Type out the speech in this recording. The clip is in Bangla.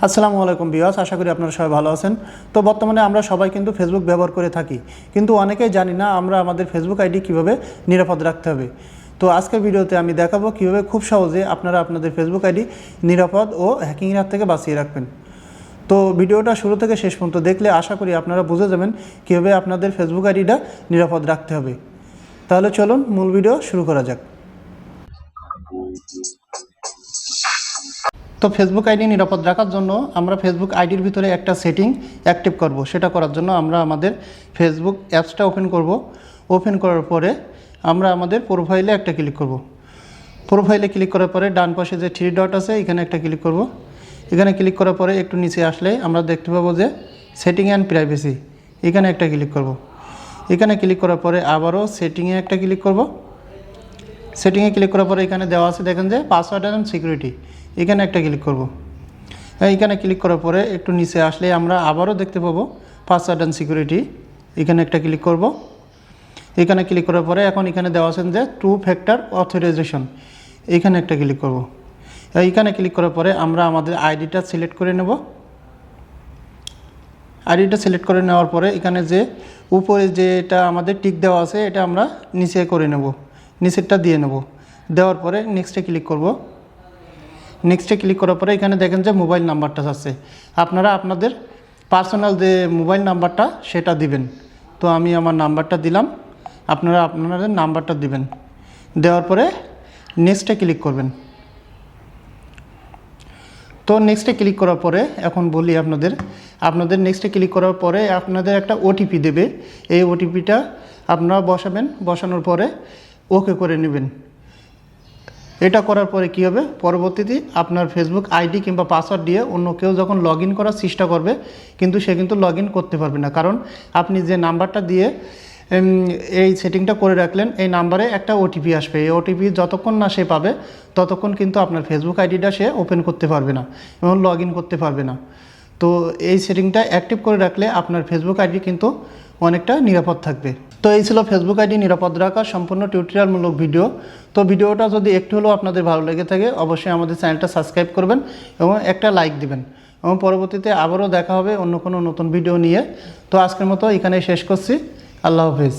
আসসালামু আলাইকুম ভিউয়ার্স, আশা করি আপনারা সবাই ভালো আছেন। তো বর্তমানে আমরা সবাই কিন্তু ফেসবুক ব্যবহার করে থাকি, কিন্তু অনেকেই জানি না আমরা আমাদের ফেসবুক আইডি কীভাবে নিরাপদ রাখতে হবে। তো আজকের ভিডিওতে আমি দেখাবো কীভাবে খুব সহজে আপনারা আপনাদের ফেসবুক আইডি নিরাপদ ও হ্যাকিংয়ের হাত থেকে বাঁচিয়ে রাখবেন। তো ভিডিওটা শুরু থেকে শেষ পর্যন্ত দেখলে আশা করি আপনারা বুঝে যাবেন কীভাবে আপনাদের ফেসবুক আইডিটা নিরাপদ রাখতে হবে। তাহলে চলুন মূল ভিডিও শুরু করা যাক। তো ফেসবুক আইডি নিরাপদ রাখার জন্য আমরা ফেসবুক আইডির ভিতরে একটা সেটিং অ্যাক্টিভ করব। সেটা করার জন্য আমরা আমাদের ফেসবুক অ্যাপসটা ওপেন করব। ওপেন করার পরে আমরা আমাদের প্রোফাইলে একটা ক্লিক করব। প্রোফাইলে ক্লিক করার পরে ডান পাশে যে থ্রি ডট আছে এখানে একটা ক্লিক করব। এখানে ক্লিক করার পরে একটু নিচে আসলে আমরা দেখতে পাবো যে সেটিং অ্যান্ড প্রাইভেসি, এখানে একটা ক্লিক করব। এখানে ক্লিক করার পরে আবারও সেটিংয়ে একটা ক্লিক করব। সেটিংয়ে ক্লিক করার পরে এখানে দেওয়া আছে দেখেন যে পাসওয়ার্ড অ্যান্ড সিকিউরিটি, এখানে একটা ক্লিক করব। এইখানে ক্লিক করার পরে একটু নিচে আসলে আমরা আবারও দেখতে পাবো পাসওয়ার্ড অ্যান্ড সিকিউরিটি, এখানে একটা ক্লিক করব। এখানে ক্লিক করার পরে এখন এখানে দেওয়া আছেন যে টু ফ্যাক্টর অথরাইজেশন, এখানে একটা ক্লিক করব। এইখানে ক্লিক করার পরে আমরা আমাদের আইডিটা সিলেক্ট করে নেব। আইডিটা সিলেক্ট করে নেওয়ার পরে এখানে যে উপরে যেটা আমাদের টিক দেওয়া আছে এটা আমরা নিচে করে নেব, নিচেরটা দিয়ে নেব। দেওয়ার পরে নেক্সটে ক্লিক করব। নেক্সটে ক্লিক করার পরে এখানে দেখেন যে মোবাইল নাম্বারটা আছে, আপনারা আপনাদের পার্সোনাল যে মোবাইল নাম্বারটা সেটা দিবেন। তো আমি আমার নাম্বারটা দিলাম, আপনারা আপনাদের নাম্বারটা দিবেন। দেওয়ার পরে নেক্সটে ক্লিক করবেন। তো নেক্সটে ক্লিক করার পরে এখন বলি আপনাদের নেক্সটে ক্লিক করার পরে আপনাদের একটা ওটিপি দেবে। এই ওটিপিটা আপনারা বসাবেন, বসানোর পরে ওকে করে নেবেন। এটা করার পরে কী হবে, পরবর্তীতে আপনার ফেসবুক আইডি কিংবা পাসওয়ার্ড দিয়ে অন্য কেউ যখন লগ ইন করার চেষ্টা করবে কিন্তু সে কিন্তু লগ ইন করতে পারবে না, কারণ আপনি যে নাম্বারটা দিয়ে এই সেটিংটা করে রাখলেন এই নাম্বারে একটা ওটিপি আসবে। এই ওটিপি যতক্ষণ না সে পাবে ততক্ষণ কিন্তু আপনার ফেসবুক আইডিটা সে ওপেন করতে পারবে না এবং লগ ইন করতে পারবে না। তো এই সেটিংটা অ্যাক্টিভ করে রাখলে আপনার ফেসবুক আইডি কিন্তু অনেকটা নিরাপদ থাকবে। তো এই ছিল ফেসবুক আইডি নিরাপদ রাখার সম্পূর্ণ টিউটোরিয়ালমূলক ভিডিও। তো ভিডিওটা যদি একটু হলেও আপনাদের ভালো লেগে থাকে অবশ্যই আমাদের চ্যানেলটা সাবস্ক্রাইব করবেন এবং একটা লাইক দিবেন, এবং পরবর্তীতে আবারও দেখা হবে অন্য কোনো নতুন ভিডিও নিয়ে। তো আজকের মতো এখানেই শেষ করছি। আল্লাহ হাফেজ।